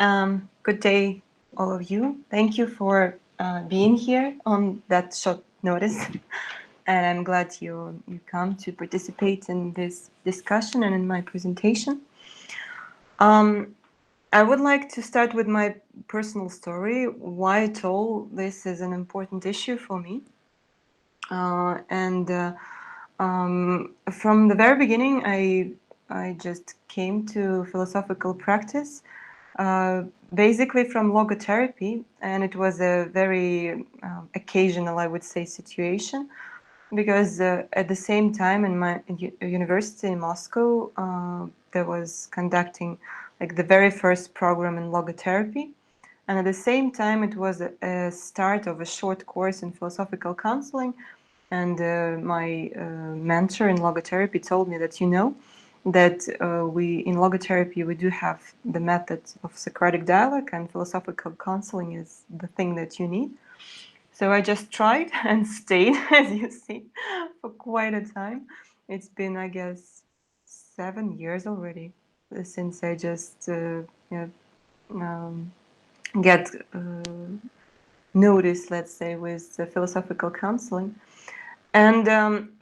Good day, all of you. Thank you for being here on that short notice. And I'm glad you come to participate in this discussion and in my presentation. I would like to start with my personal story, why at all this is an important issue for me. From the very beginning, I just came to philosophical practice basically from logotherapy, and it was a very occasional, I would say, situation, because at the same time in my university in Moscow, there was conducting like the very first program in logotherapy, and at the same time it was a start of a short course in philosophical counseling. And my mentor in logotherapy told me that, that we in logotherapy we do have the method of Socratic dialogue, and philosophical counseling is the thing that you need. So I just tried and stayed, as you see, for quite a time. It's been, I guess, 7 years already since I just get noticed, let's say, with philosophical counseling. And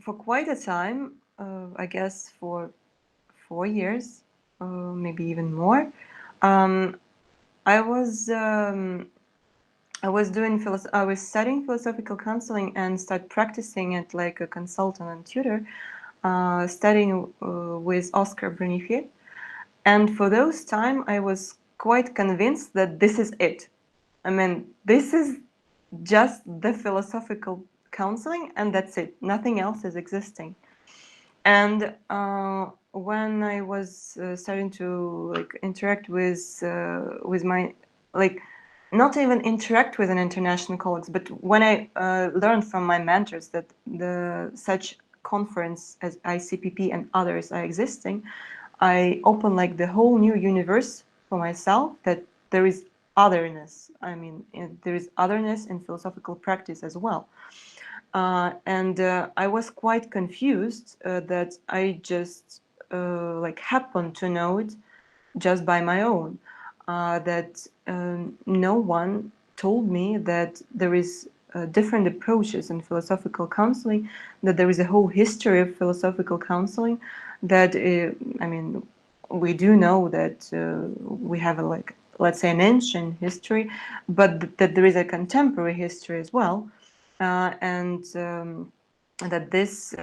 for quite a time, I guess for 4 years, maybe even more, um, I was I was I was studying philosophical counseling and started practicing it like a consultant and tutor, studying with Oscar Brunifier. And for those time, I was quite convinced that this is it. I mean, this is just the philosophical counseling, and that's it. Nothing else is existing. And when I was starting to like interact with my like not even interact with an international colleagues, but when I learned from my mentors that the such conference as ICPP and others are existing, I opened like the whole new universe for myself, that there is otherness. I mean, there is otherness in philosophical practice as well. And I was quite confused that I just like happened to know it just by my own. That no one told me that there is different approaches in philosophical counseling, that there is a whole history of philosophical counseling, that I mean, we do know that we have a, like, let's say, an ancient history, but that there is a contemporary history as well, and that this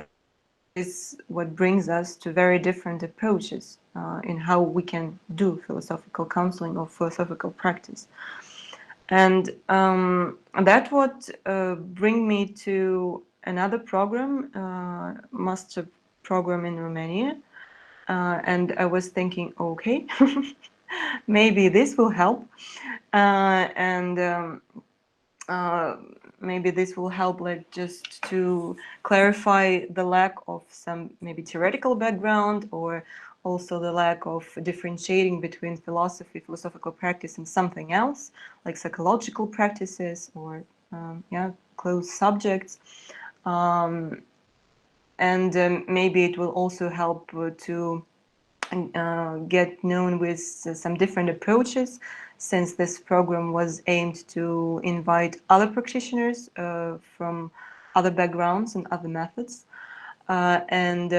is what brings us to very different approaches in how we can do philosophical counseling or philosophical practice. And that would bring me to another program, master program in Romania. And I was thinking, okay, maybe this will help. And maybe this will help, like, just to clarify the lack of some maybe theoretical background, or also the lack of differentiating between philosophy, philosophical practice, and something else like psychological practices, or closed subjects. And maybe it will also help to get known with some different approaches, since this program was aimed to invite other practitioners from other backgrounds and other methods. And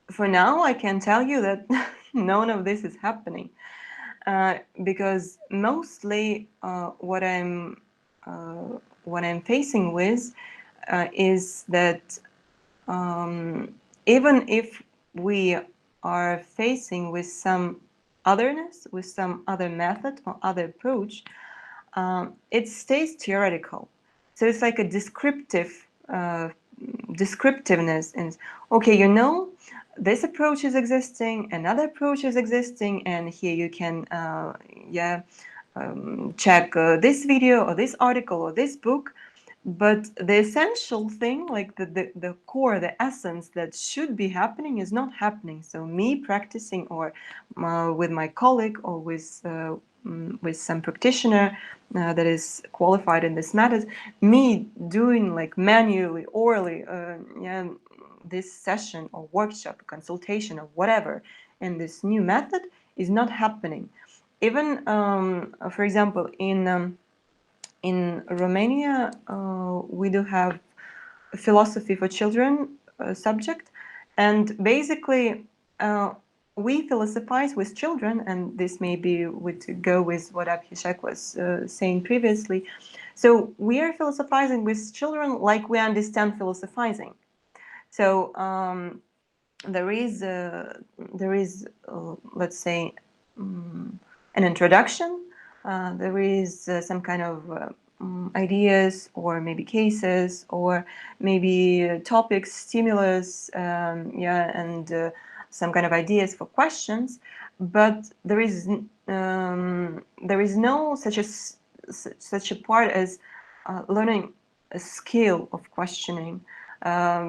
for now, I can tell you that none of this is happening, because mostly what I'm facing with is that even if we are facing with some otherness, with some other method or other approach, it stays theoretical. So it's like a descriptiveness. And okay, this approach is existing, another approach is existing, and here you can check this video or this article or this book. But the essential thing, like the core, the essence that should be happening, is not happening. So me practicing, or with my colleague, or with some practitioner that is qualified in this method, me doing like manually, orally, this session or workshop, consultation or whatever in this new method, is not happening. Even, for example, in Romania, we do have a philosophy for children subject, and basically we philosophize with children, and this maybe would go with what Abhishek was saying previously. So we are philosophizing with children like we understand philosophizing. So there is let's say an introduction. There is some kind of ideas, or maybe cases, or maybe topics, stimulus, yeah, and some kind of ideas for questions. But there is no such a part as learning a skill of questioning.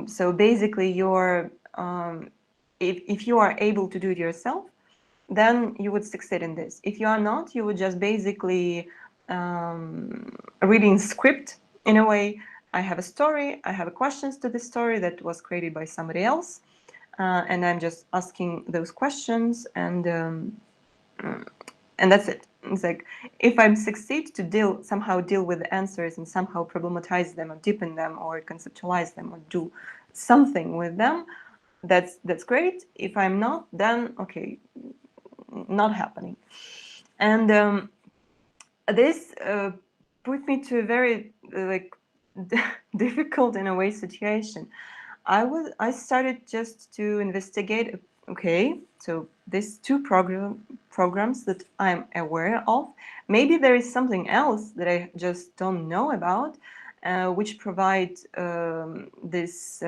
So basically, if you are able to do it yourself, then you would succeed in this. If you are not, you would just basically reading script in a way. I have a story, I have questions to this story that was created by somebody else, and I'm just asking those questions, and that's it. It's like, if I succeed to somehow deal with the answers and somehow problematize them or deepen them or conceptualize them or do something with them, that's great. If I'm not, then okay, not happening. And this put me to a very difficult in a way situation. I started just to investigate. Okay, so these two programs that I'm aware of, maybe there is something else that I just don't know about, which provide this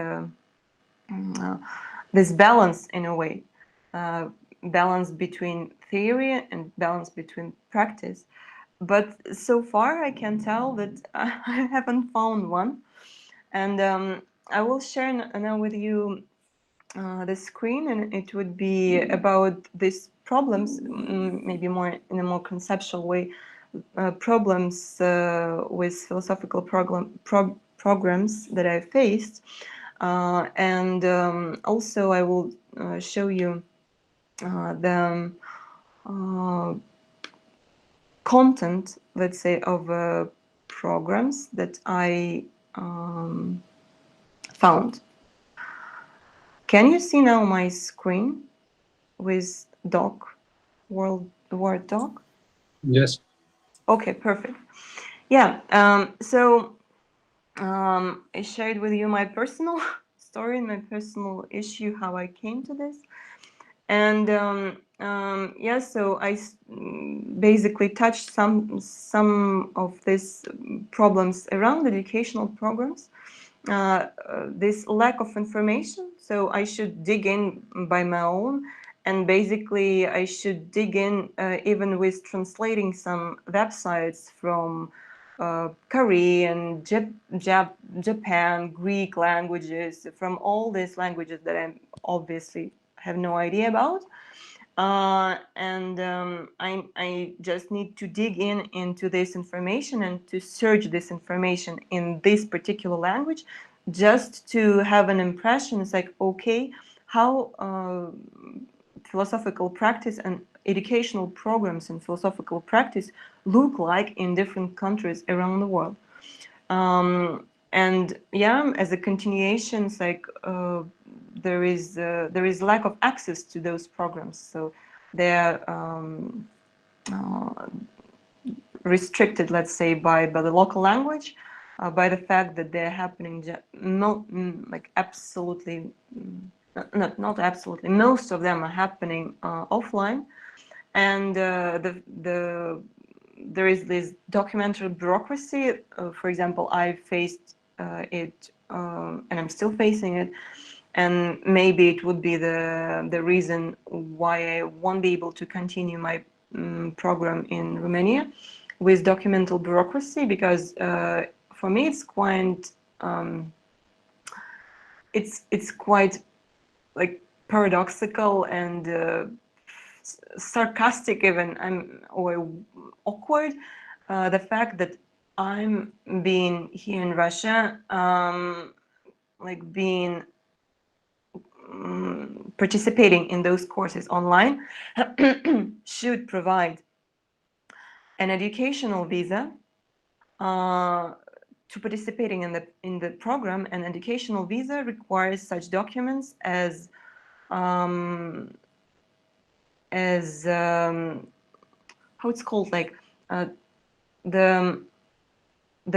this balance in a way, balance between theory and balance between practice. But so far, I can tell that I haven't found one, and I will share now with you the screen, and it would be about these problems, maybe more in a more conceptual way, problems with philosophical programs that I faced, and also I will show you the content, let's say, of programs that I found. Can you see now my screen with doc, Word doc? Yes. Okay, perfect. Yeah, so I shared with you my personal story, my personal issue, how I came to this. And yeah, so I basically touched some of these problems around educational programs. This lack of information, so I should dig in by my own, and basically I should dig in even with translating some websites from Korean, Japan, Greek languages, from all these languages that I obviously have no idea about. And I just need to dig into this information and to search this information in this particular language, just to have an impression. It's like, okay, how philosophical practice and educational programs in philosophical practice look like in different countries around the world. And yeah, as a continuation, it's like there is lack of access to those programs, so they're restricted, let's say, by the local language, by the fact that they're happening like absolutely, not absolutely, most of them are happening offline, and there is this documentary bureaucracy. For example, I faced it, and I'm still facing it, and maybe it would be the reason why I won't be able to continue my program in Romania with documental bureaucracy, because for me it's quite it's quite like paradoxical and sarcastic even, or awkward, the fact that I'm being here in Russia, like being participating in those courses online should provide an educational visa to participating in the program. An educational visa requires such documents as how it's called, like the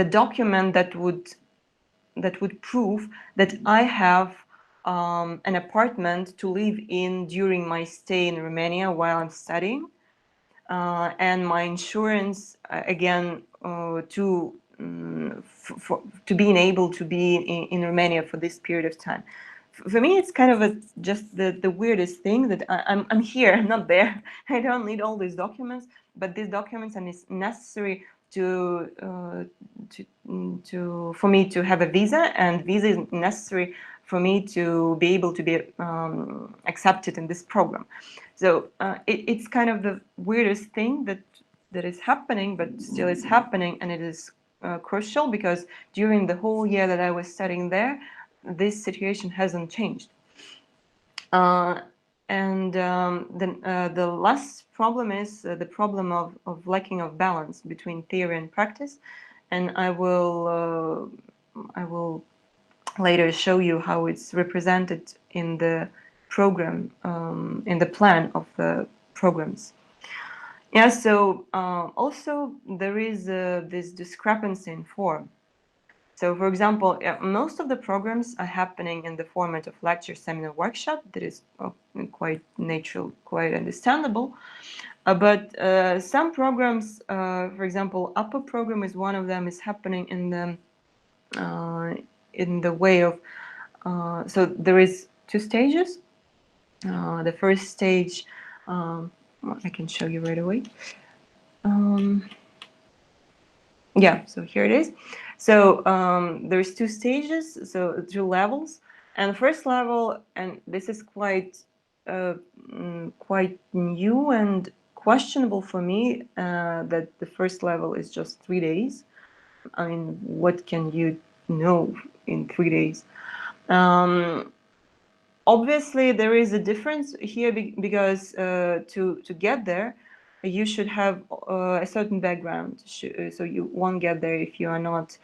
document that would prove that I have an apartment to live in during my stay in Romania while I'm studying, and my insurance again to being able to be in Romania for this period of time. For me, it's kind of just the weirdest thing that I'm here, I'm not there. I don't need all these documents, but these documents are necessary for me to have a visa, and visa is necessary for me to be able to be accepted in this program. So it's kind of the weirdest thing that is happening, but still is happening, and it is crucial because during the whole year that I was studying there, this situation hasn't changed. The last problem is the problem of lacking of balance between theory and practice, and I will later show you how it's represented in the program, in the plan of the programs. Yeah, so also there is this discrepancy in form. So, for example, most of the programs are happening in the format of lecture, seminar, workshop. That is quite natural, quite understandable. But some programs, for example, upper program is one of them, is happening in the way of. So there is two stages. The first stage, I can show you right away. Yeah, so here it is. So there's two stages, so two levels, and the first level, and this is quite new and questionable for me, that the first level is just 3 days. I mean, what can you know in 3 days? Obviously, there is a difference here because to get there, you should have a certain background. So you won't get there if you are not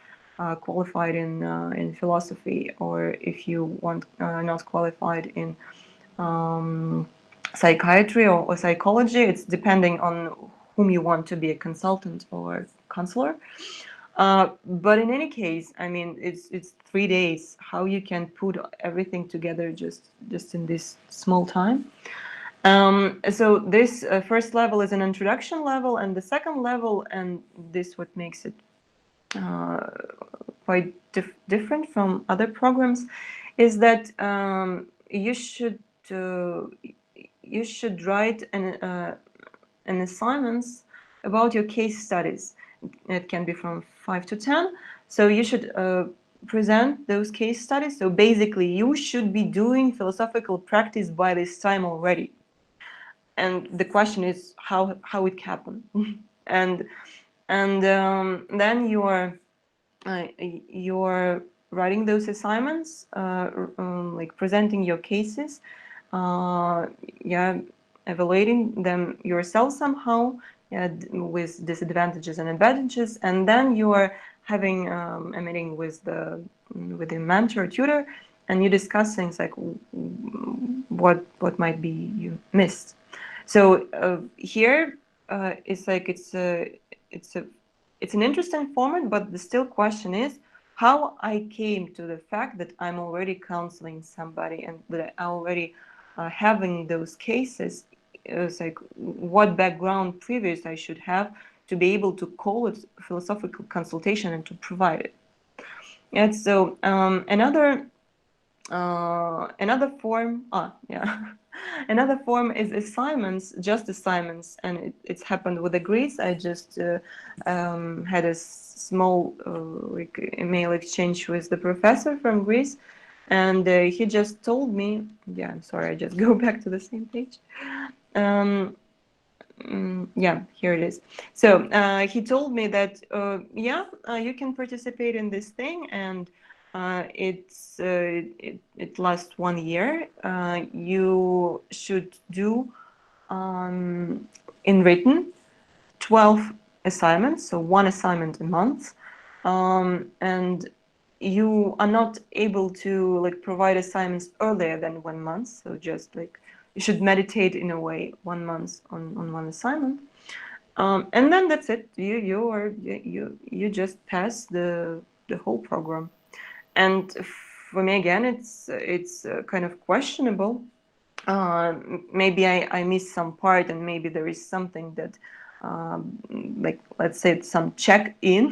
qualified in philosophy, or if you are not qualified in psychiatry or psychology. It's depending on whom you want to be, a consultant or counselor. But in any case, I mean, it's 3 days. How you can put everything together just in this small time? So this first level is an introduction level, and the second level, and this what makes it quite different from other programs, is that you should write an assignments about your case studies. It can be from 5 to 10. So you should present those case studies. So basically, you should be doing philosophical practice by this time already. And the question is how it happened. and then you are writing those assignments, like presenting your cases, evaluating them yourself somehow, with disadvantages and advantages, and then you are having a meeting with the mentor or tutor, and you discuss things like what might be you missed. So here it's like it's an interesting format, but the still question is how I came to the fact that I'm already counseling somebody and that I already having those cases. It's like what background previous I should have to be able to call it philosophical consultation and to provide it. And so another form, another form is assignments, just assignments, and it's happened with the Greece. I just had a small email exchange with the professor from Greece, and he just told me, I'm sorry, I just go back to the same page. Here it is. So he told me that you can participate in this thing, and It lasts 1 year. You should do in written 12 assignments, so one assignment a month, and you are not able to like provide assignments earlier than 1 month. So just like you should meditate in a way 1 month on one assignment, and then that's it. You just pass the whole program. And for me again, it's kind of questionable. Maybe I missed some part, and maybe there is something that, like let's say some check-in,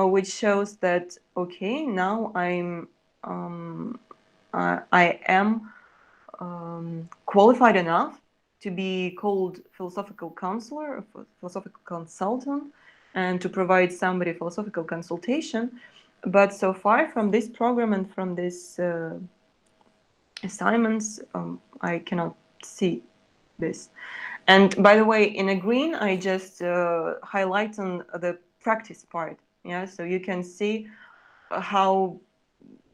which shows that okay, now I am qualified enough to be called philosophical counselor or philosophical consultant, and to provide somebody philosophical consultation. But so far from this program and from this assignments, I cannot see this. And by the way, in a green, I just highlight on the practice part. Yeah, so you can see how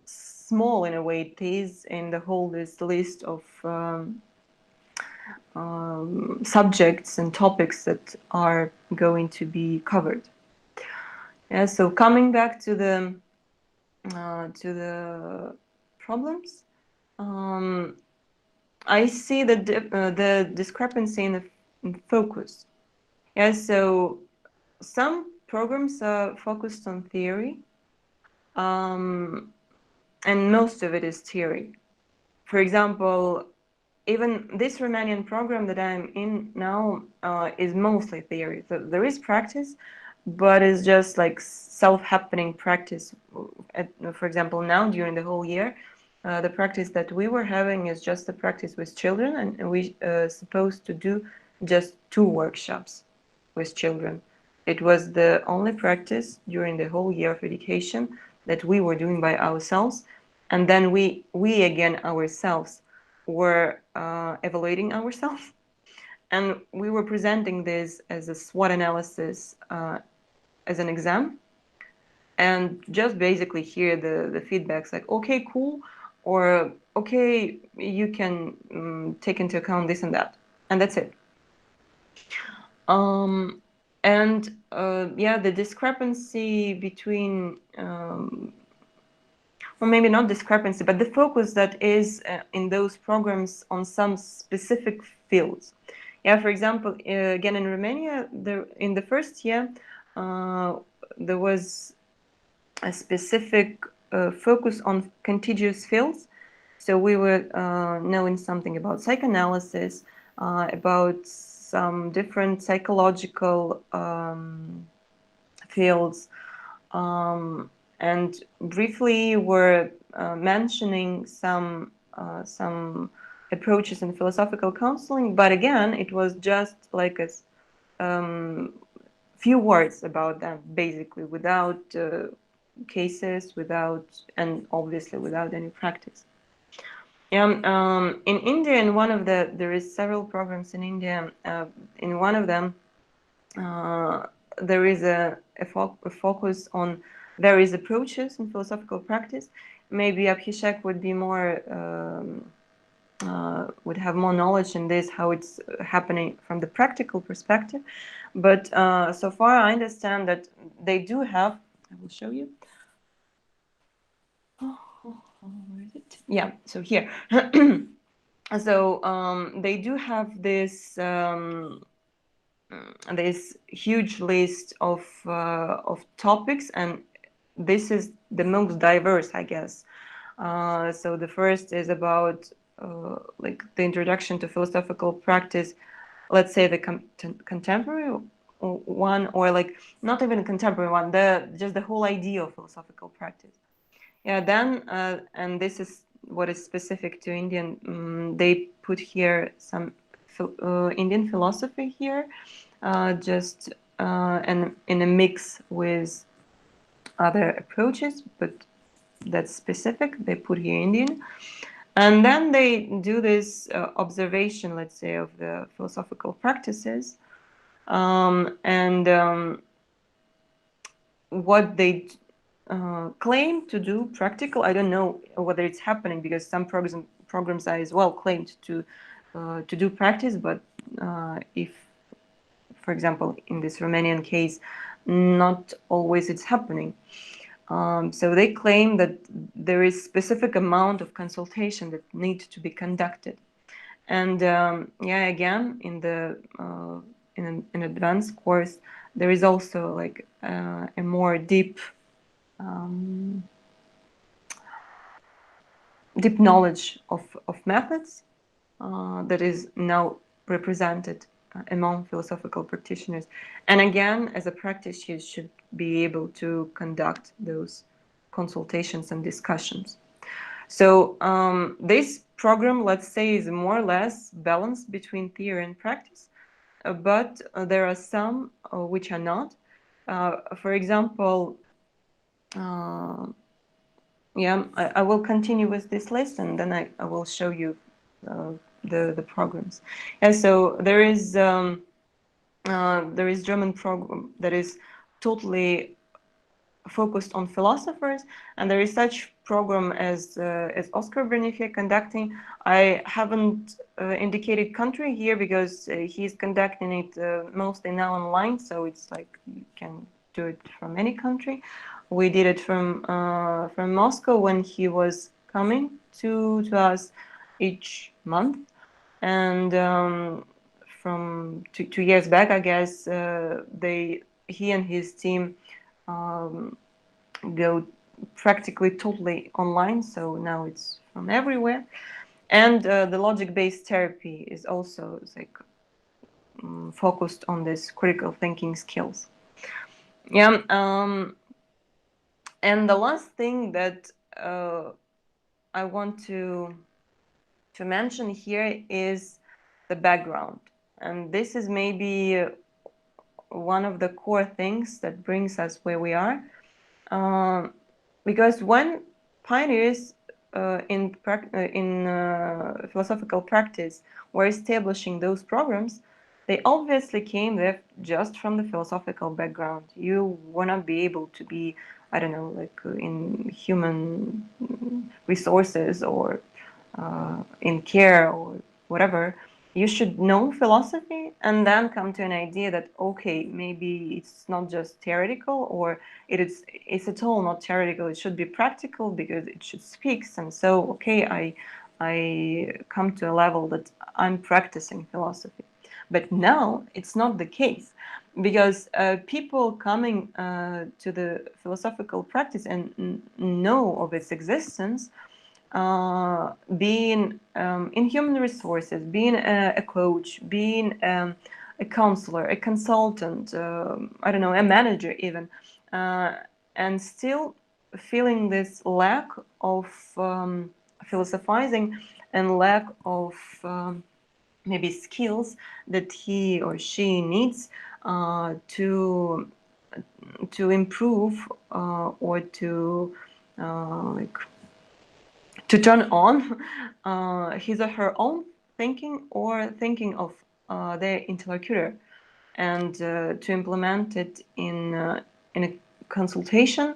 small in a way it is in the whole this list of subjects and topics that are going to be covered. Yeah, so coming back to the problems, I see the discrepancy in focus. Yeah, so some programs are focused on theory, and most of it is theory. For example, even this Romanian program that I'm in now is mostly theory. So there is practice, but it's just like self-happening practice. For example, now during the whole year, the practice that we were having is just a practice with children, and we supposed to do just 2 workshops with children. It was the only practice during the whole year of education that we were doing by ourselves, and then we again ourselves were evaluating ourselves, and we were presenting this as a SWOT analysis as an exam, and just basically hear the feedbacks like, okay, cool, or okay, you can take into account this and that, and that's it. And yeah, the discrepancy between or maybe not discrepancy, but the focus that is in those programs on some specific fields. Yeah, for example, again in Romania, in the first year, there was a specific focus on contiguous fields. So we were knowing something about psychoanalysis, about some different psychological fields, and briefly were mentioning some approaches in philosophical counseling. But again, it was just like a few words about them, basically, without cases, without, and obviously without any practice. Yeah, in India, in one of there is several programs in India. In one of them, there is a focus on various approaches in philosophical practice. Maybe Abhishek would be more would have more knowledge in this, how it's happening from the practical perspective. But so far, I understand that they do have. I will show you. Where is it? Yeah, so here. So they do have this huge list of topics, and this is the most diverse, I guess. So the first is about like the introduction to philosophical practice. Let's say the contemporary one, or like not even a contemporary one. Just the whole idea of philosophical practice. Yeah, then, and this is what is specific to Indian, they put here some Indian philosophy here, just and in a mix with other approaches, but that's specific. They put here Indian. And then they do this observation, let's say, of the philosophical practices. And what they claim to do practical. I don't know whether it's happening, because some programs are as well claimed to do practice, but if, for example, in this Romanian case, not always it's happening. So they claim that there is specific amount of consultation that needs to be conducted. And yeah, again, in the in an advanced course, there is also like a more deep deep knowledge of methods that is now represented among philosophical practitioners. And again, as a practice, you should be able to conduct those consultations and discussions. So this program, let's say, is more or less balanced between theory and practice, but there are some which are not. For example, yeah, I will continue with this list, and then I will show you the programs. Yeah, so there is German program that is totally focused on philosophers, and there is such program as Oscar Bernifier conducting. I haven't indicated country here because he's conducting it mostly now online, so it's like you can do it from any country. We did it from Moscow when he was coming to us each month, and from 2 years back, I guess, he and his team go practically totally online, so now it's from everywhere. And the logic-based therapy is also like focused on this critical thinking skills. Yeah, and the last thing that I want to mention here is the background, and this is maybe one of the core things that brings us where we are. Because when pioneers in philosophical practice were establishing those programs, they obviously came there just from the philosophical background. You will not be able to be, I don't know, like in human resources or in care or whatever. You should know philosophy and then come to an idea that, okay, maybe it's not just theoretical, or it's at all not theoretical, it should be practical because it should speak. And so, okay, I come to a level that I'm practicing philosophy. But now it's not the case, because people coming to the philosophical practice and know of its existence, being in human resources, being a coach, being a counselor, a consultant, I don't know, a manager even, and still feeling this lack of philosophizing and lack of maybe skills that he or she needs to improve or to like to turn on his or her own thinking, or thinking of their interlocutor, and to implement it in a consultation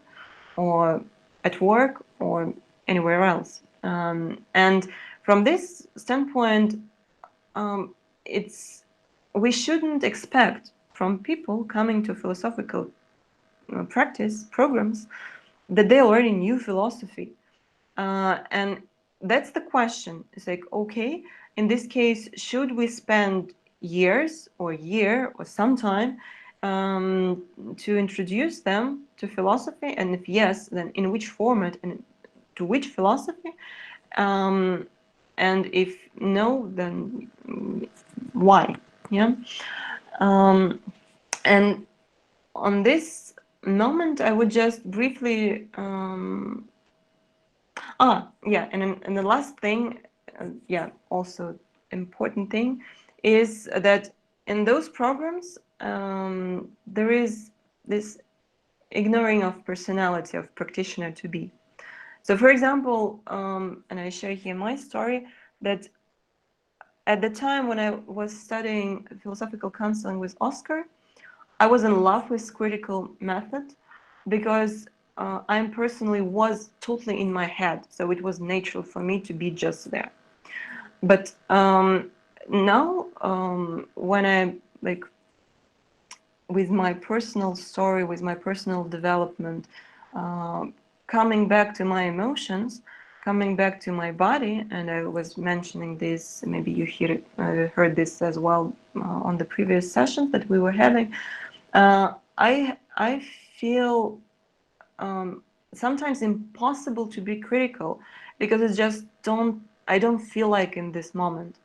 or at work or anywhere else. And from this standpoint, we shouldn't expect from people coming to philosophical practice programs that they already knew philosophy. And that's the question. It's like, okay, in this case, should we spend years or year or some time to introduce them to philosophy? And if yes, then in which format and to which philosophy? And if no, then why? Yeah. And on this moment, I would just briefly yeah, and the last thing, yeah, also important thing, is that in those programs there is this ignoring of personality of practitioner to be. So, for example, and I share here my story, that at the time when I was studying philosophical counseling with Oscar, I was in love with critical method, because I personally was totally in my head, so it was natural for me to be just there. But now, when I like with my personal story, with my personal development, uh, coming back to my emotions, coming back to my body, and I was mentioning this, maybe you heard this as well on the previous sessions that we were having. I feel sometimes impossible to be critical because it just I don't feel like in this moment,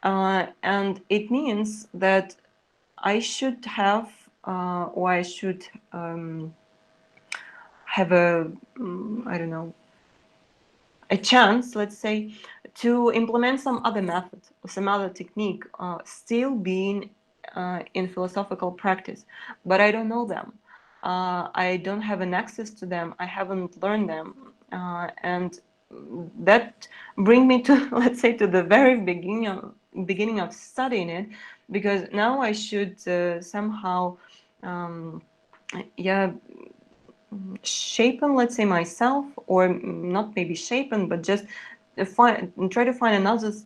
and it means that I should have or I should have I don't know, a chance, let's say, to implement some other method or some other technique, still being in philosophical practice, but I don't know them. I don't have an access to them. I haven't learned them, and that bring me to let's say to the very beginning of studying it, because now I should somehow yeah shapen, let's say, myself, or not maybe shapen, but just try to find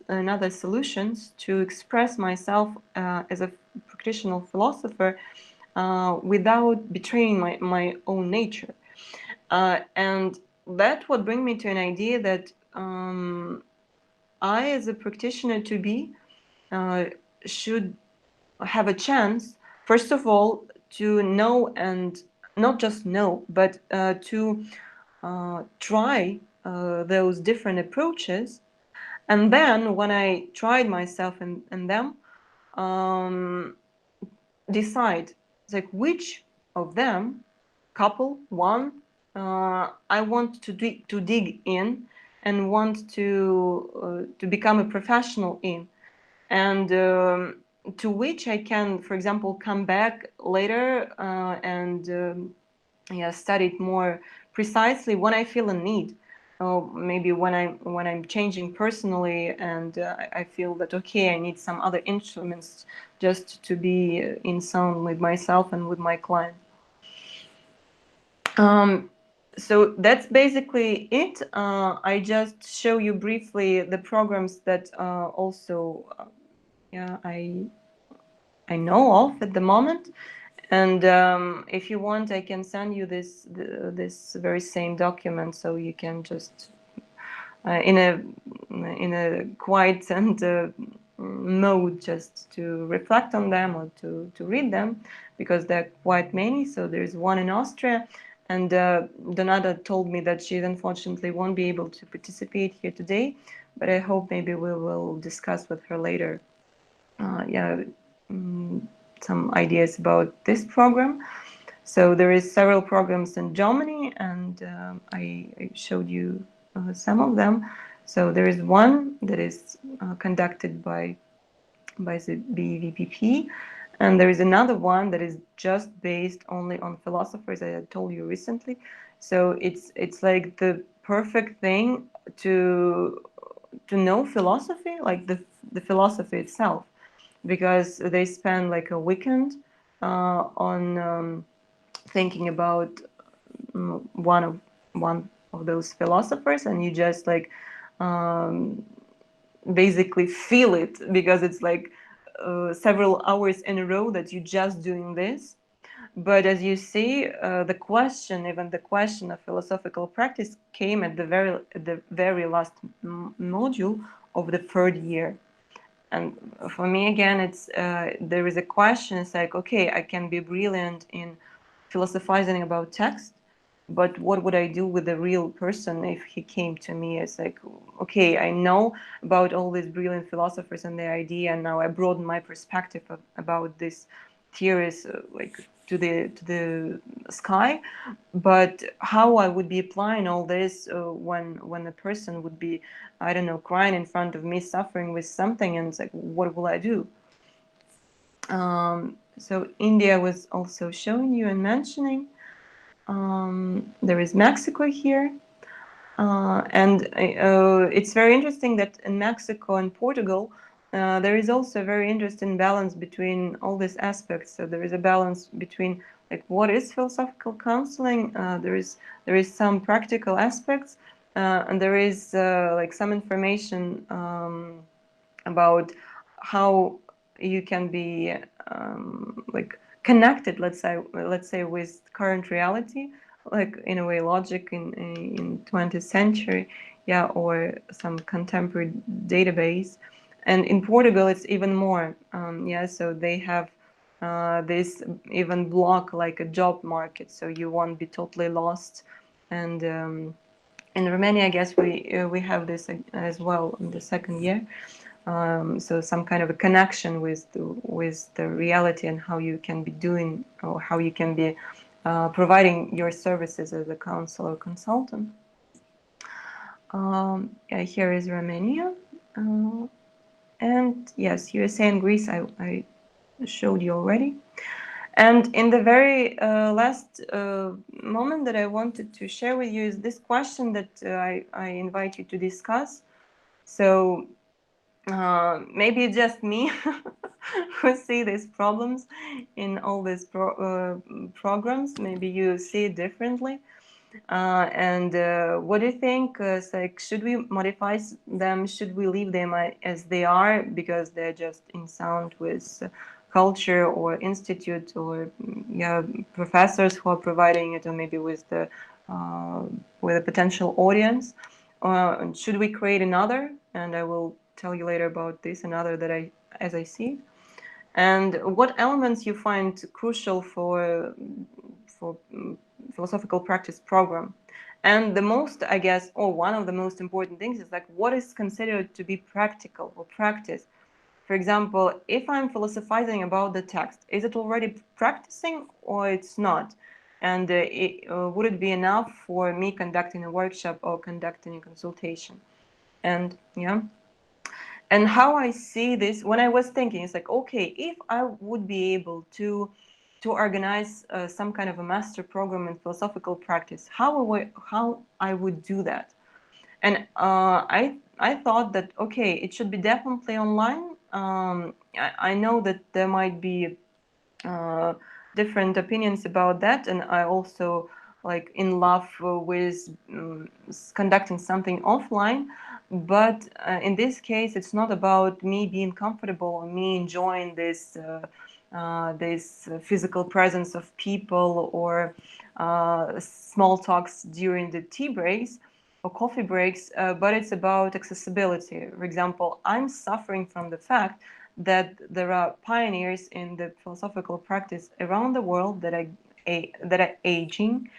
another solutions to express myself as a practitioner philosopher without betraying my own nature. And that would bring me to an idea that I, as a practitioner to be, uh, should have a chance, first of all, to know, and not just know, but to try those different approaches. And then when I tried myself in them, um, decide like which of them, couple, one, I want to dig in and want to become a professional in, and to which I can, for example, come back later and yeah, study it more precisely when I feel a need. Maybe when I'm changing personally, and I feel that okay, I need some other instruments just to be in sound with myself and with my client. Um, so that's basically it. I just show you briefly the programs that also yeah, I know of at the moment. And if you want, I can send you this very same document, so you can just in a quiet and mode, just to reflect on them or to read them, because there are quite many. So there's one in Austria, and Donata told me that she unfortunately won't be able to participate here today, but I hope maybe we will discuss with her later. Yeah. Some ideas about this program. So there is several programs in Germany, and I showed you some of them. So there is one that is conducted by the BVPP, and there is another one that is just based only on philosophers, as I told you recently. So it's like the perfect thing to know philosophy, like the philosophy itself, because they spend like a weekend on thinking about one of those philosophers, and you just like um, basically feel it, because it's like several hours in a row that you just doing this. But as you see, even the question of philosophical practice came at the very last module of the third year. And for me, again, it's there is a question. It's like, okay, I can be brilliant in philosophizing about text, but what would I do with a real person if he came to me? It's like, okay, I know about all these brilliant philosophers and their idea, and now I broaden my perspective about this theories, like to the sky. But how I would be applying all this when a person would be, I don't know, crying in front of me, suffering with something, and it's like, what will I do? So India was also showing you and mentioning. There is Mexico here. And it's very interesting that in Mexico and Portugal, there is also a very interesting balance between all these aspects. So there is a balance between like what is philosophical counseling. There is some practical aspects, and there is like some information about how you can be like connected, let's say with current reality, like in a way logic in 20th century, yeah, or some contemporary database. And in Portugal it's even more, yeah, so they have this even block like a job market, so you won't be totally lost. And in Romania, I guess we have this as well in the second year. So some kind of a connection with the reality and how you can be doing, or how you can be providing your services as a counselor or consultant. Yeah, here is Romania. And yes, USA and Greece I showed you already. And in the very last moment that I wanted to share with you is this question that I invite you to discuss. So maybe it's just me who see these problems in all these programs. Maybe you see it differently. And what do you think? Like, should we modify them? Should we leave them as they are because they're just in sound with culture or institute, or yeah, professors who are providing it, or maybe with a potential audience? Should we create another? And I will tell you later about this another that as I see. And what elements you find crucial for philosophical practice program. And the most, I guess, or one of the most important things is like what is considered to be practical or practice. For example, if I'm philosophizing about the text, is it already practicing or it's not? And would it be enough for me conducting a workshop or conducting a consultation? And yeah. And how I see this, when I was thinking, it's like, okay, if I would be able to organize some kind of a master program in philosophical practice, how I would do that. And I thought that, okay, it should be definitely online. I know that there might be uh, different opinions about that, and I also like in love with conducting something offline. But in this case, it's not about me being comfortable or me enjoying this physical presence of people, or small talks during the tea breaks or coffee breaks, but it's about accessibility. For example, I'm suffering from the fact that there are pioneers in the philosophical practice around the world that are aging,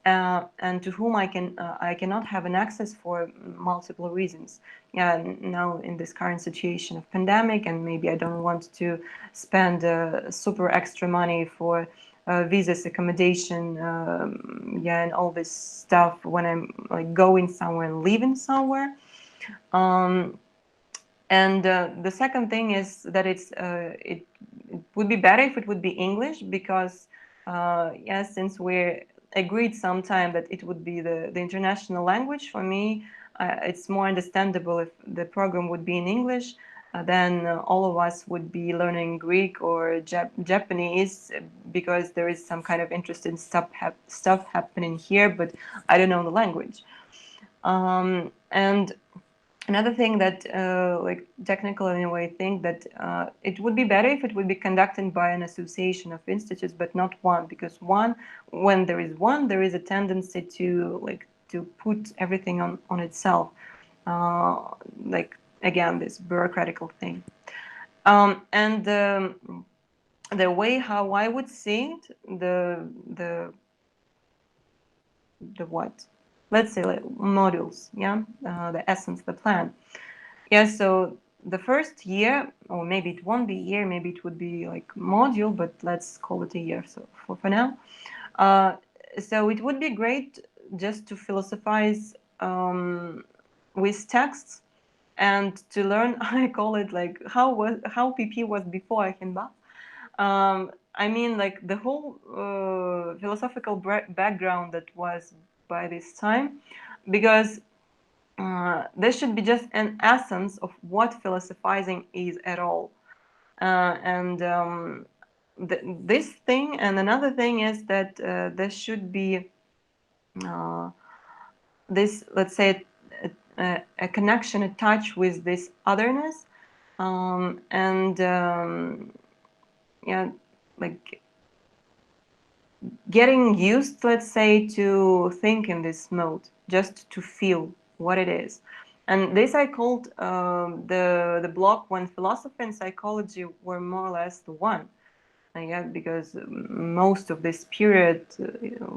and to whom I cannot have an access for multiple reasons. Yeah, now in this current situation of pandemic, and maybe I don't want to spend super extra money for visas, accommodation, yeah, and all this stuff when I'm like going somewhere and living somewhere. Um, and the second thing is that it would be better if it would be English, because yes, since we agreed sometime that it would be the international language for me, it's more understandable if the program would be in English. Then all of us would be learning Greek or Japanese, because there is some kind of interesting stuff happening here, but I don't know the language. And another thing that, like technical in a way, think that it would be better if it would be conducted by an association of institutes, but not one, because when there is one, there is a tendency to put everything on itself, like again this bureaucratical thing. And the way how I would see it, the what? Let's say like modules, yeah, the essence, the plan. Yeah, so the first year, or maybe it won't be a year, maybe it would be like module, but let's call it a year. So for now, uh, so it would be great just to philosophize with texts and to learn. I call it like how PP was before Eichenbach. I mean, like the whole philosophical background that was by this time, because this should be just an essence of what philosophizing is at all. This thing, and another thing is that there should be this, let's say, a connection, a touch with this otherness, yeah, like getting used, let's say, to think in this mode, just to feel what it is. And this I called the block when philosophy and psychology were more or less the one. Yeah, because most of this period,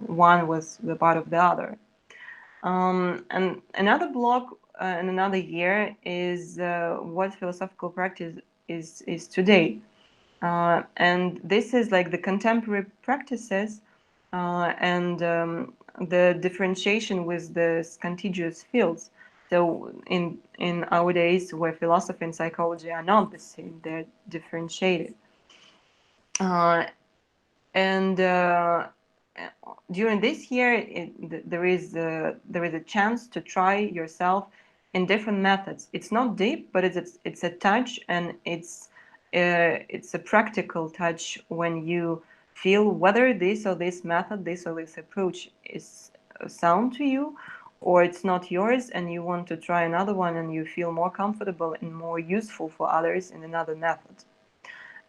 one was the part of the other. And another block in another year is what philosophical practice is today. And this is like the contemporary practices and the differentiation with the contiguous fields. So in our days, where philosophy and psychology are not the same, they're differentiated. During this year, there is a chance to try yourself in different methods. It's not deep, but it's a touch, and it's a practical touch when you feel whether this or this method, this or this approach is sound to you, or it's not yours, and you want to try another one, and you feel more comfortable and more useful for others in another method.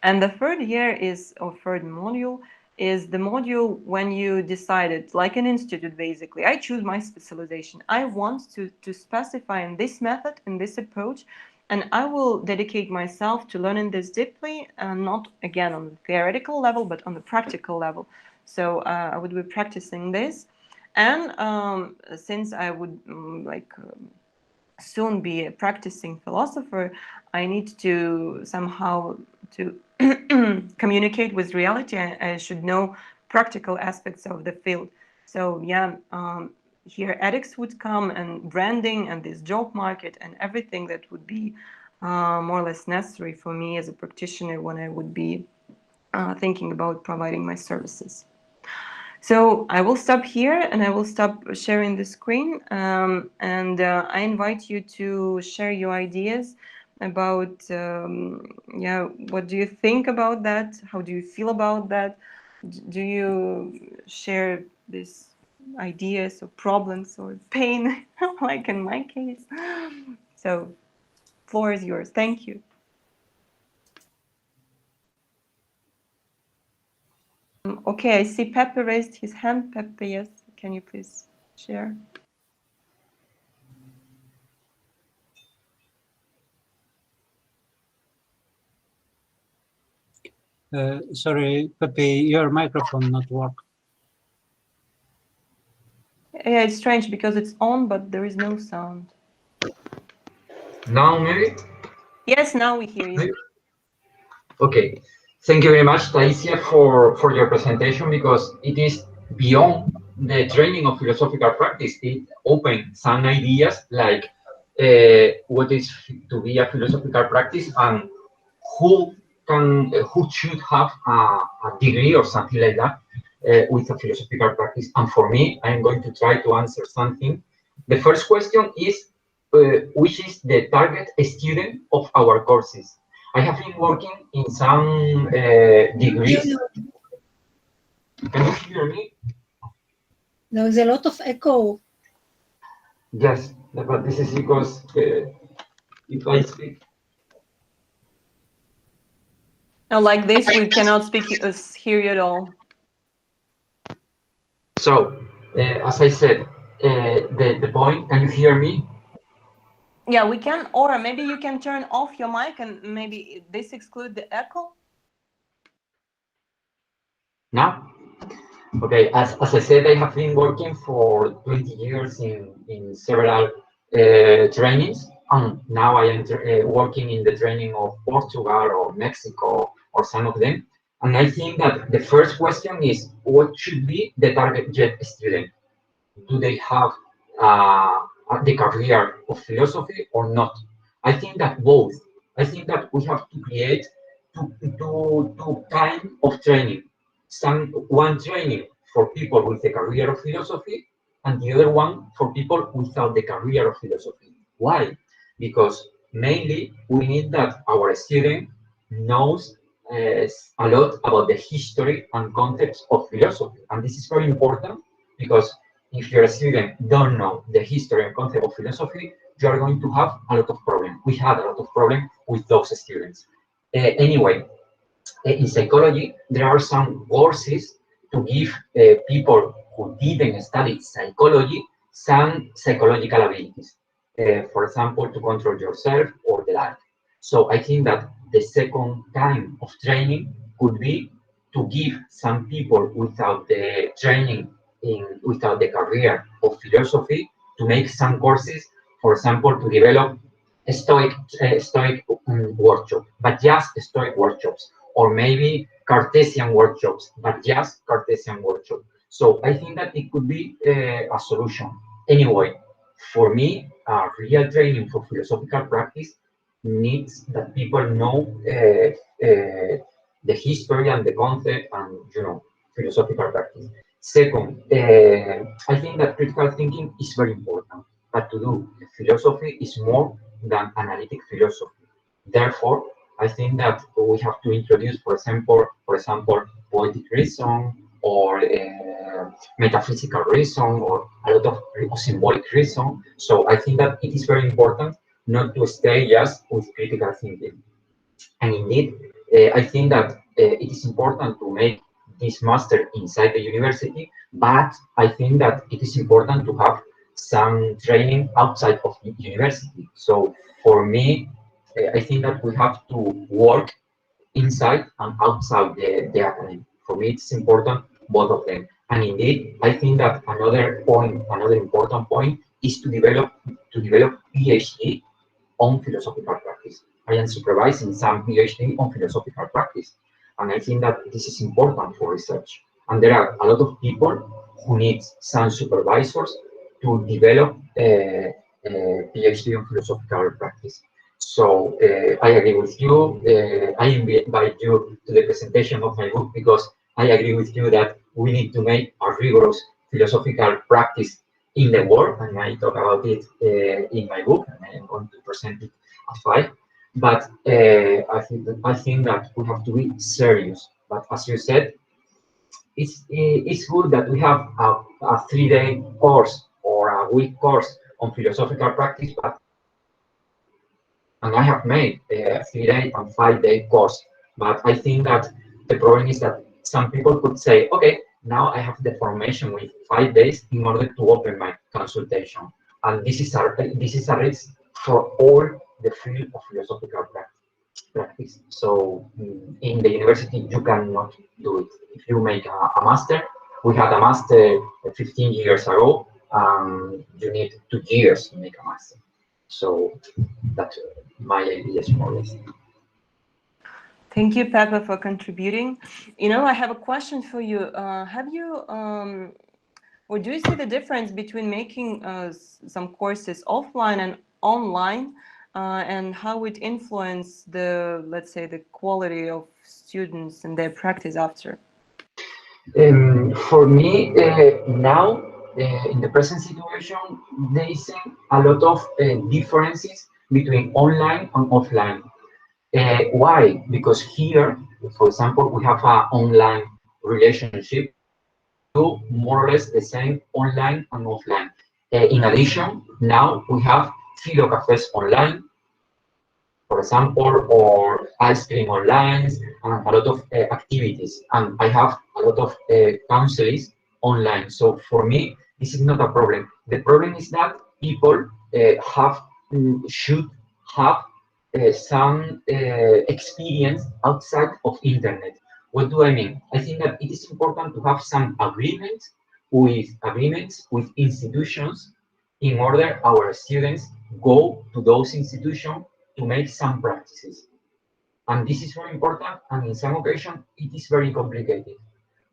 And the third year is, or third module, is the module when you decided, like an institute basically, I choose my specialization. I want to specify in this method, in this approach, and I will dedicate myself to learning this deeply, not again on the theoretical level, but on the practical level. So I would be practicing this. And since I would soon be a practicing philosopher, I need to somehow to communicate with reality. I should know practical aspects of the field. So yeah, here ethics would come, and branding, and this job market, and everything that would be more or less necessary for me as a practitioner when I would be thinking about providing my services. So I will stop here, and I will stop sharing the screen, and I invite you to share your ideas about what do you think about that? How do you feel about that? Do you share these ideas or problems or pain like in my case? So floor is yours. Thank you. Okay, I see Pepe raised his hand. Pepe, yes, can you please share? Sorry, Pepe, your microphone not work. Yeah, it's strange because it's on, but there is no sound. Now maybe? Yes, now we hear you. Maybe? Okay. Thank you very much, Taisia, for your presentation, because it is beyond the training of philosophical practice. It opens some ideas like what is to be a philosophical practice, and who should have a degree or something like that with a philosophical practice. And for me, I'm going to try to answer something. The first question is, which is the target student of our courses? I have been working in some degrees. Can you hear me? There's a lot of echo. Yes, but this is because if I speak. No, like this, we cannot hear you at all. So, as I said, the point, can you hear me? Yeah, we can, or maybe you can turn off your mic and maybe this exclude the echo. Now? Okay, as I said, I have been working for 20 years in several trainings, and now I am working in the training of Portugal or Mexico or some of them. And I think that the first question is, what should be the target JET student? Do they have the career of philosophy or not? I think that both. I think that we have to create two kind of training. One training for people with a career of philosophy, and the other one for people without the career of philosophy. Why? Because mainly we need that our student knows a lot about the history and context of philosophy. And this is very important because if your student don't know the history and concept of philosophy, you are going to have a lot of problems. We had a lot of problems with those students. Anyway, in psychology, there are some courses to give people who didn't study psychology some psychological abilities. For example, to control yourself or the like. So I think that the second kind of training could be to give some people without the training without the career of philosophy to make some courses, for example, to develop a Stoic workshop, but just Stoic workshops, or maybe Cartesian workshops, but just Cartesian workshop. So I think that it could be a solution. Anyway, for me, real training for philosophical practice needs that people know the history and the concept and philosophical practice. Second, I think that critical thinking is very important, but to do philosophy is more than analytic philosophy. Therefore, I think that we have to introduce, for example, poetic reason or metaphysical reason or a lot of symbolic reason. So I think that it is very important not to stay just with critical thinking. And indeed, I think that it is important to make this master inside the university, but I think that it is important to have some training outside of the university. So for me, I think that we have to work inside and outside the academy. For me, it's important, both of them. And indeed, I think that another important point is to develop PhD on philosophical practice. I am supervising some PhD on philosophical practice. And I think that this is important for research. And there are a lot of people who need some supervisors to develop a PhD on philosophical practice. So I agree with you. I invite you to the presentation of my book because I agree with you that we need to make a rigorous philosophical practice in the world, and I talk about it in my book, and I am going to present it at 5. But I think that we have to be serious. But as you said, it's good that we have a 3-day course or a week course on philosophical practice, and I have made a 3-day and 5-day course. But I think that the problem is that some people could say, okay, now I have the formation with 5 days in order to open my consultation. And this is a risk for all the field of philosophical practice. So in the university, you cannot do it. If you make a master, we had a master 15 years ago, you need 2 years to make a master. So that's my idea is more or less. Thank you, Pepe, for contributing. I have a question for you. Have you, or do you see the difference between making some courses offline and online, and how it influence let's say, the quality of students and their practice after? For me, now, in the present situation, there is a lot of differences between online and offline. Why? Because here, for example, we have an online relationship, do more or less the same online and offline. In addition, now we have philo cafes online, for example, or ice cream online, and a lot of activities. And I have a lot of counselors online. So for me, this is not a problem. The problem is that people should have some experience outside of internet. What do I mean? I think that it is important to have some agreements with institutions in order our students go to those institutions to make some practices. And this is very important, and in some occasions it is very complicated.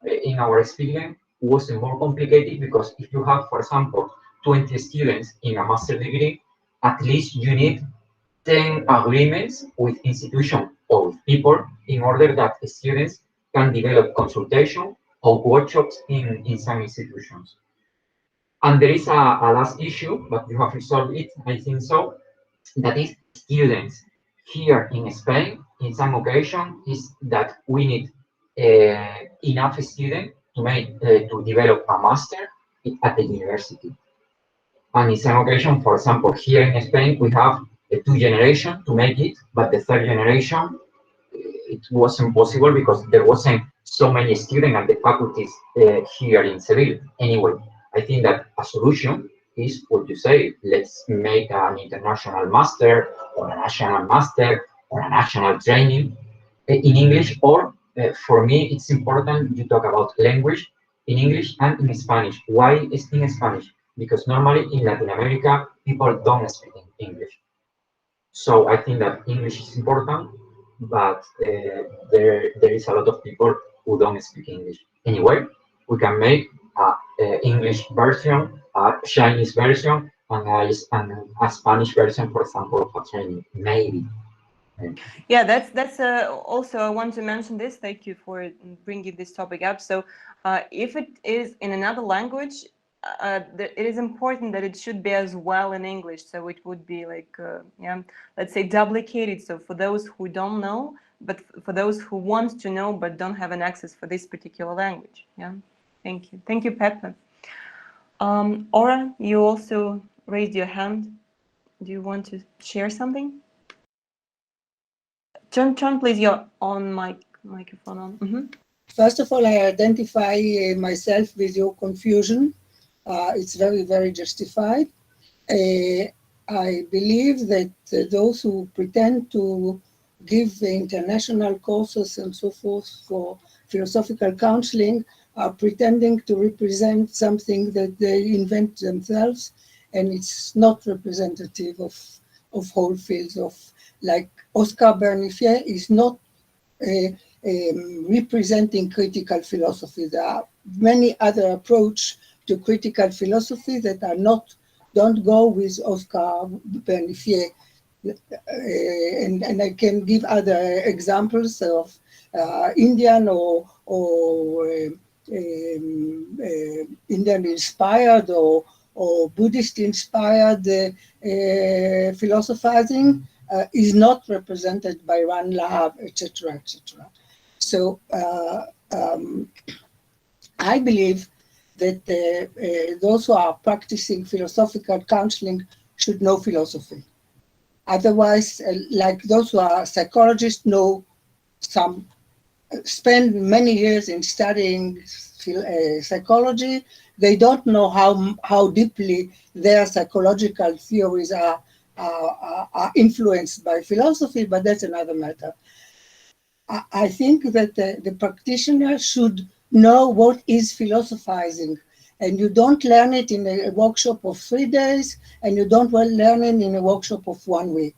In our experience, it was more complicated because if you have, for example, 20 students in a master degree, at least you need 10 agreements with institutions or with people in order that students can develop consultation or workshops in some institutions. And there is a last issue, but you have resolved it, I think so, that is students. Here in Spain, in some occasion, is that we need enough students to develop a master at the university. And in some occasion, for example, here in Spain, we have two generations to make it, but the third generation, it wasn't possible because there wasn't so many students at the faculties here in Seville. Anyway, I think that a solution is what you say. Let's make an international master or a national master or a national training in English. Or for me, it's important you talk about language in English and in Spanish. Why is in Spanish? Because normally in Latin America, people don't speak English. So I think that English is important, but there is a lot of people who don't speak English. Anyway, we can make a English version, a Chinese version, and a Spanish version, for example, of a training, maybe. Yeah, that's also I want to mention this. Thank you for bringing this topic up. So if it is in another language, it is important that it should be as well in English. So it would be like, yeah, let's say duplicated. So for those who don't know, but for those who want to know but don't have an access for this particular language. Yeah, thank you. Thank you, Pepe. Ora, you also raised your hand. Do you want to share something? Turn please your microphone on. Mm-hmm. First of all, I identify myself with your confusion. It's very, very justified. I believe that those who pretend to give international courses and so forth for philosophical counseling are pretending to represent something that they invent themselves, and it's not representative of whole fields of, like Oscar Bernifier is not representing critical philosophy. There are many other approaches to critical philosophy that don't go with Oscar Bernifier. And I can give other examples of Indian or Indian inspired or Buddhist inspired philosophizing is not represented by Ran Lahab, etc., etc. So I believe that those who are practicing philosophical counseling should know philosophy. Otherwise, like those who are psychologists spend many years in studying psychology, they don't know how deeply their psychological theories are influenced by philosophy, but that's another matter. I think that the practitioner should know what is philosophizing, and you don't learn it in a workshop of 3 days, and you don't learn it in a workshop of 1 week.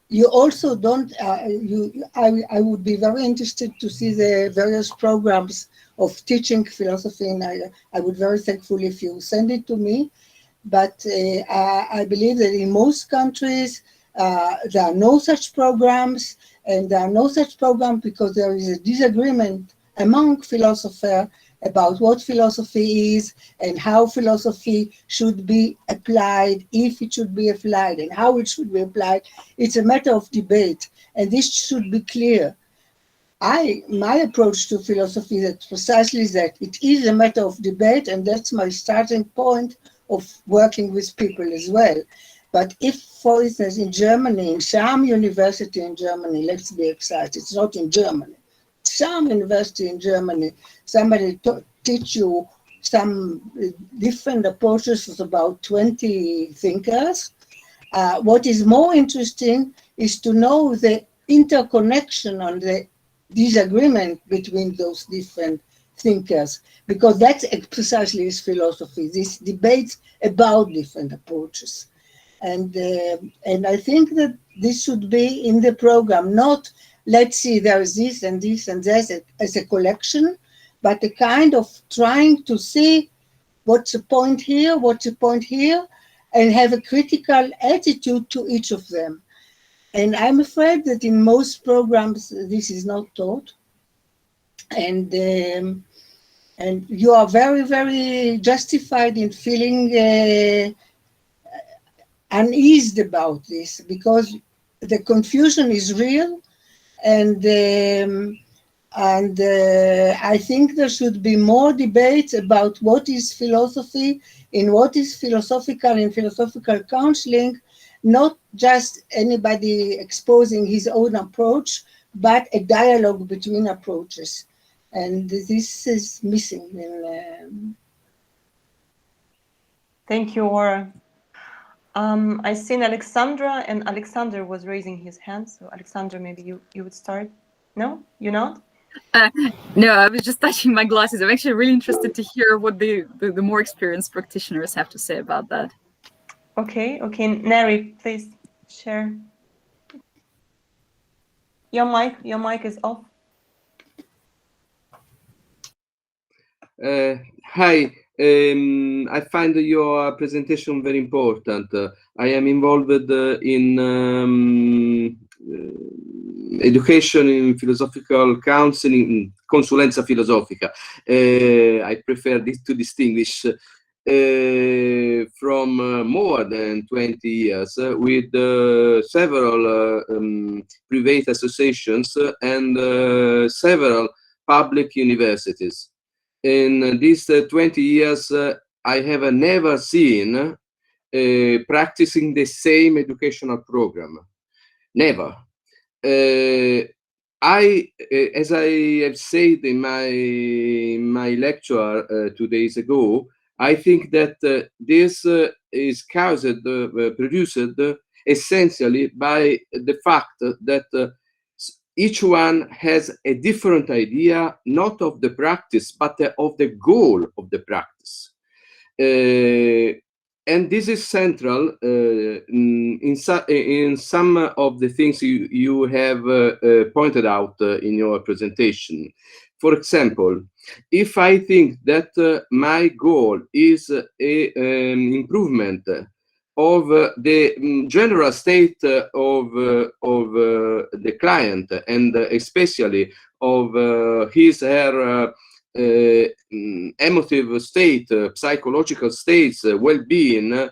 You also don't, I would be very interested to see the various programs of teaching philosophy, and I would very thankful if you send it to me. But I believe that in most countries, there are no such programs, and there are no such programs because there is a disagreement among philosophers about what philosophy is and how philosophy should be applied, if it should be applied, and how it should be applied. It's a matter of debate, and this should be clear. My approach to philosophy is precisely that. It is a matter of debate, and that's my starting point of working with people as well. But if, for instance, in Germany, in some university in Germany, let's be exact, it's not in Germany, some university in Germany, somebody teach you some different approaches with about 20 thinkers. What is more interesting is to know the interconnection and the disagreement between those different thinkers, because that's precisely is philosophy, these debates about different approaches. And I think that this should be in the program, not let's see, there is this and this and this as a collection, but a kind of trying to see what's the point here, what's the point here, and have a critical attitude to each of them. And I'm afraid that in most programs, this is not taught. And And you are very, very justified in feeling uneased about this, because the confusion is real, and I think there should be more debate about what is philosophy and what is philosophical and philosophical counseling, not just anybody exposing his own approach, but a dialogue between approaches. And this is missing in Thank you, Aura. I seen Alexandra, and Alexander was raising his hand. So Alexander, maybe you would start. No, you're not? No, I was just touching my glasses. I'm actually really interested to hear what the more experienced practitioners have to say about that. Okay, Neri, please share. Your mic is off. Hi, I find your presentation very important. I am involved in education in philosophical counseling, consulenza filosofica. I prefer this to distinguish from more than 20 years with several private associations and several public universities. In these 20 years, I have never seen practicing the same educational program. Never. As I have said in my lecture 2 days ago, I think that this is produced essentially by the fact that each one has a different idea, not of the practice, but of the goal of the practice. And this is central in some of the things you have pointed out in your presentation. For example, if I think that my goal is an improvement of the general state of the client, and especially of his her emotive state, psychological states, well-being,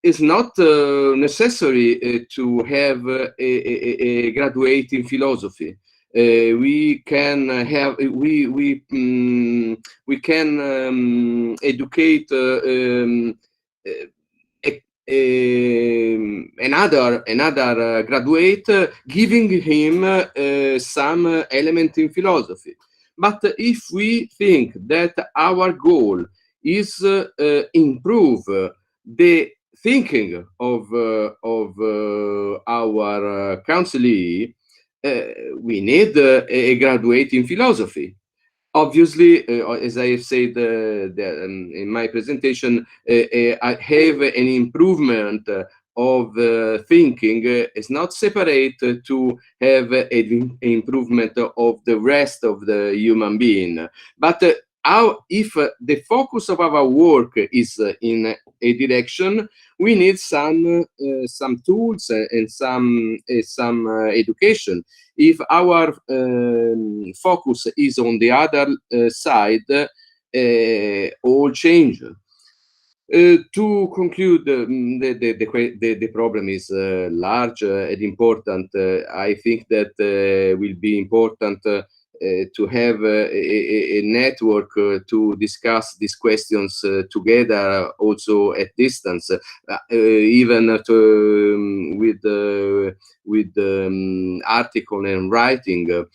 is not necessary to have a graduate in philosophy. We can have educate another graduate, giving him some element in philosophy. But if we think that our goal is improve the thinking of our counselee, we need a graduate in philosophy. Obviously, as I have said in my presentation, I have an improvement of thinking is not separate to have an improvement of the rest of the human being. But if the focus of our work is in a direction, we need some tools and some education. If our focus is on the other side, all change. To conclude, the problem is large and important. I think that will be important to have a network to discuss these questions together, also at distance, even with article and writing.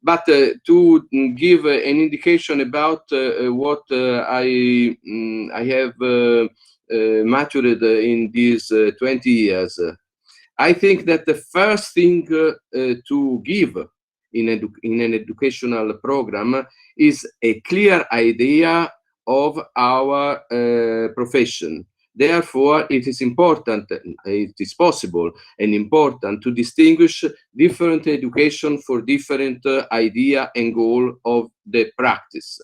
But to give an indication about what I have matured in these 20 years, I think that the first thing to give in an educational program is a clear idea of our profession. Therefore, it is important, it is possible and important to distinguish different education for different idea and goal of the practice.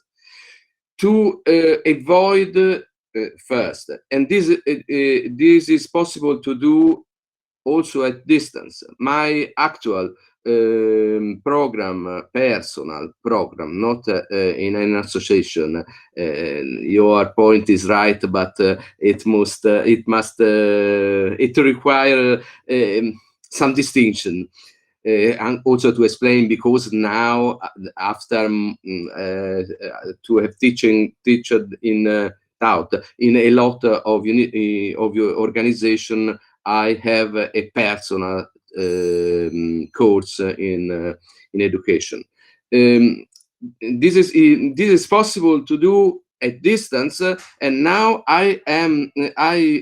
To avoid first, and this is possible to do also at distance. My actual program, personal program, not in an association. Your point is right, but it require some distinction. And also to explain, because now after to have teached in out in a lot of your organization, I have a personal course in education. This is possible to do at distance, and now I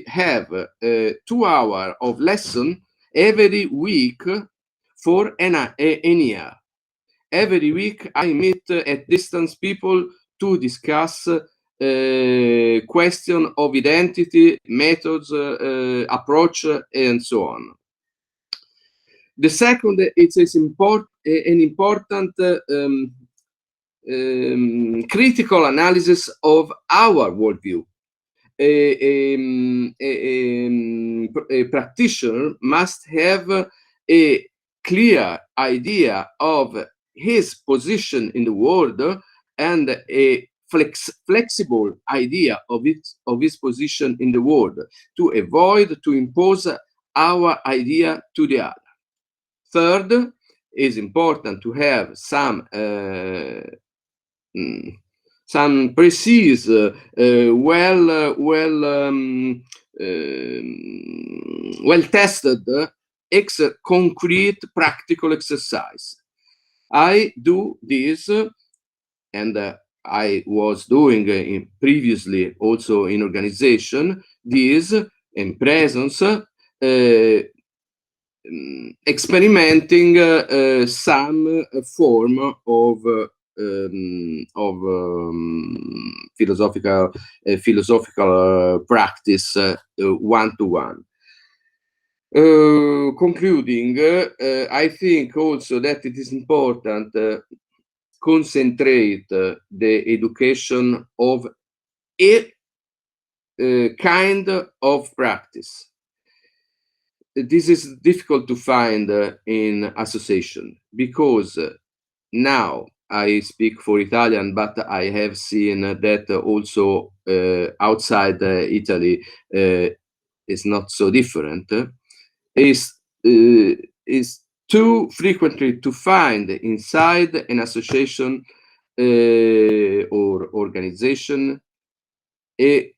have 2 hours of lesson every week for an year. Every week I meet at distance people to discuss question of identity, methods, approach, and so on. The second, it is an important critical analysis of our worldview. A practitioner must have a clear idea of his position in the world and a flexible idea of his position in the world to avoid to impose our idea to the other. Third, is important to have some precise, well tested, concrete practical exercise. I do this, and I was doing previously also in organization, this in presence, experimenting some form of philosophical practice one-to-one. Concluding, I think also that it is important concentrate the education of a kind of practice. This is difficult to find in association, because now I speak for Italian, but I have seen that also outside Italy is not so different. Is too frequently to find inside an association or organization a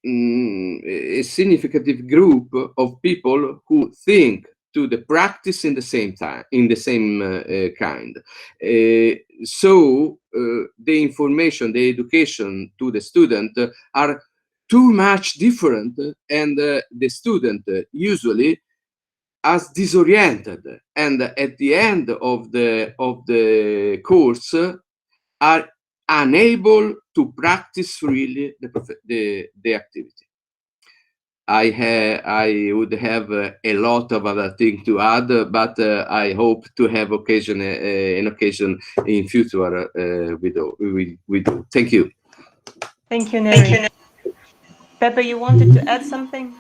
significant group of people who think to the practice in the same time, in the same kind. So the information, the education to the student are too much different, and the student usually as disoriented, and at the end of the course are unable to practice really the activity. I would have a lot of other things to add, but I hope to have an occasion in future with you. Thank you. Thank you, Neri. Pepe, you wanted to add something?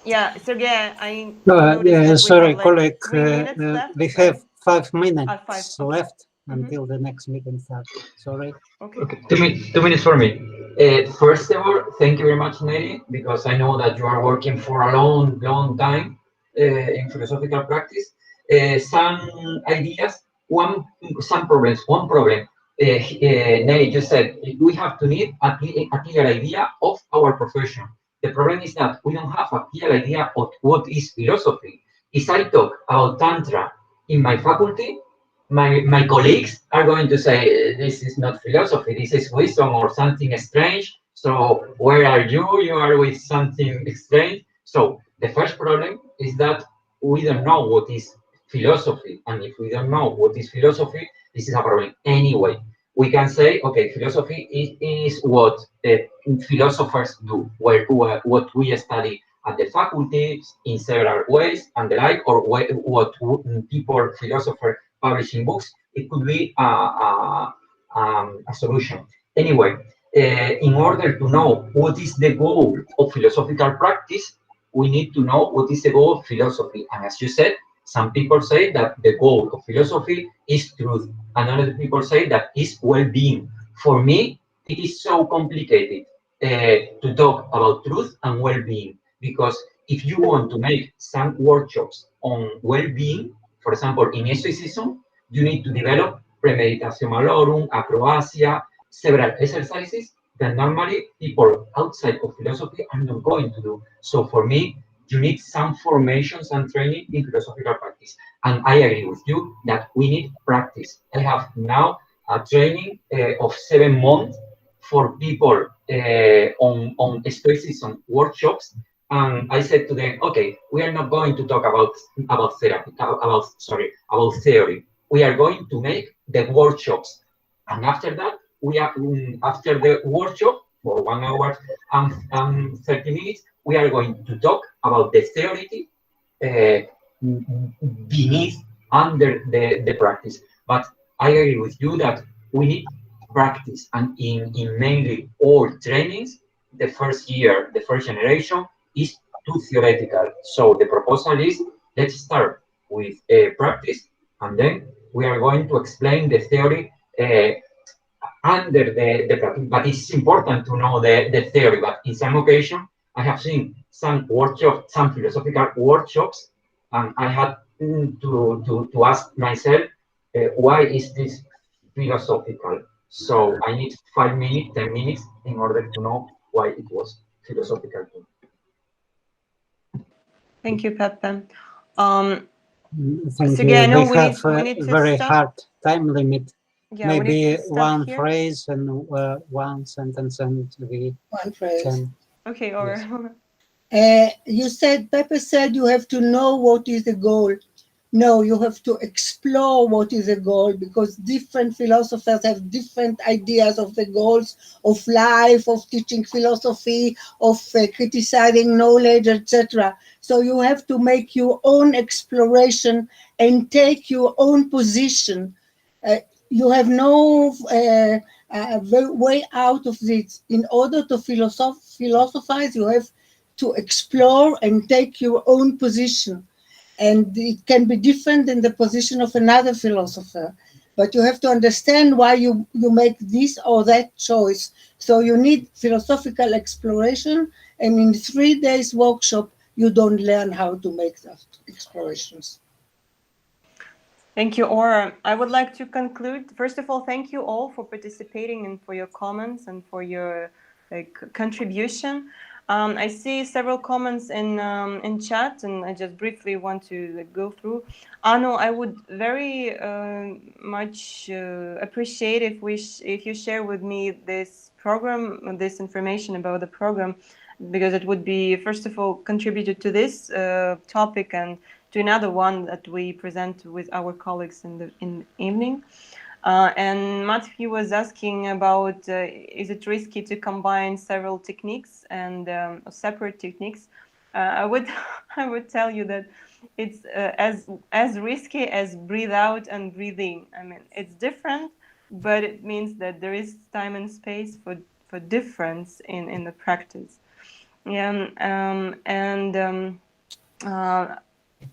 Yeah, Sergey, I noticed yeah, that sorry, we have colleague. 3 minutes left. We have 5 minutes 5, okay. left until the next meeting starts. Sorry. Okay, 2 minutes for me. First of all, thank you very much, Neri, because I know that you are working for a long time in philosophical practice. Some ideas, some problems. One problem, Neri, you said we have to need a clear idea of our profession. The problem is that we don't have a clear idea of what is philosophy. If I talk about Tantra in my faculty, my colleagues are going to say, this is not philosophy, this is wisdom or something strange. So where are you? You are with something strange. So the first problem is that we don't know what is philosophy. And if we don't know what is philosophy, this is a problem. Anyway, we can say, okay, philosophy is what philosophers do, what we study at the faculty in several ways and the like, or what people, philosophers, publishing books. It could be a solution. Anyway, in order to know what is the goal of philosophical practice, we need to know what is the goal of philosophy. And as you said, Some people say that the goal of philosophy is truth, and other people say that is well-being. For me, it is so complicated to talk about truth and well-being, because if you want to make some workshops on well-being, for example, in Stoicism, you need to develop premeditatio malorum, acrobacia, several exercises that normally people outside of philosophy are not going to do. So for me, you need some formations and training in philosophical practice. And I agree with you that we need practice. I have now a training of 7 months for people on Stoicism workshops. And I said to them, okay, we are not going to talk about theory. We are going to make the workshops. And after that, we are after the workshop for 1 hour and 30 minutes, we are going to talk about the theory beneath, under the practice. But I agree with you that we need practice, and in mainly all trainings, the first year, the first generation is too theoretical. So the proposal is, let's start with practice, and then we are going to explain the theory under the practice. But it's important to know the theory. But in some occasion, I have seen some workshops, some philosophical workshops, and I had to ask myself, why is this philosophical? So I need 5 minutes, 10 minutes in order to know why it was philosophical. Thank you, Pepe. Thank Sergey, you. I know We have we need a to very stop. hard time limit. Yeah, we need Maybe to stop one here. phrase and one sentence, and we One phrase. can. Okay, or You said, Pepe said you have to know what is the goal. No, you have to explore what is the goal, because different philosophers have different ideas of the goals of life, of teaching philosophy, of criticizing knowledge, etc. So you have to make your own exploration and take your own position. You have no way out of this. In order to philosophize, you have to explore and take your own position. And it can be different than the position of another philosopher. But you have to understand why you make this or that choice. So you need philosophical exploration, and in 3 days workshop, you don't learn how to make those explorations. Thank you, Aura. I would like to conclude. First of all, thank you all for participating and for your comments and for your contribution. I see several comments in chat, and I just briefly want to go through. Anu, I would very much appreciate if you share with me this program, this information about the program, because it would be, first of all, contributed to this topic and to another one that we present with our colleagues in the evening. And Matthew was asking about, is it risky to combine several techniques and separate techniques? I would tell you that it's as risky as breathe out and breathe in. I mean, it's different, but it means that there is time and space for difference in the practice. Yeah,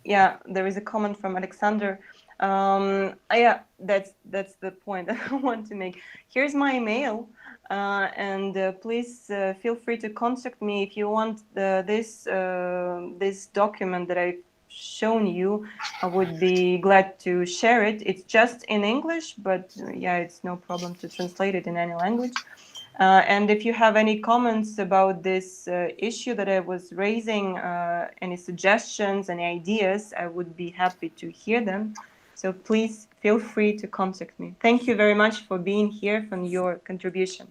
yeah, there is a comment from Alexander. Yeah, that's the point that I want to make. Here's my email, and please feel free to contact me if you want this document that I've shown you. I would be glad to share it. It's just in English, but yeah, it's no problem to translate it in any language. And if you have any comments about this issue that I was raising, any suggestions, any ideas, I would be happy to hear them. So please feel free to contact me. Thank you very much for being here, for your contribution.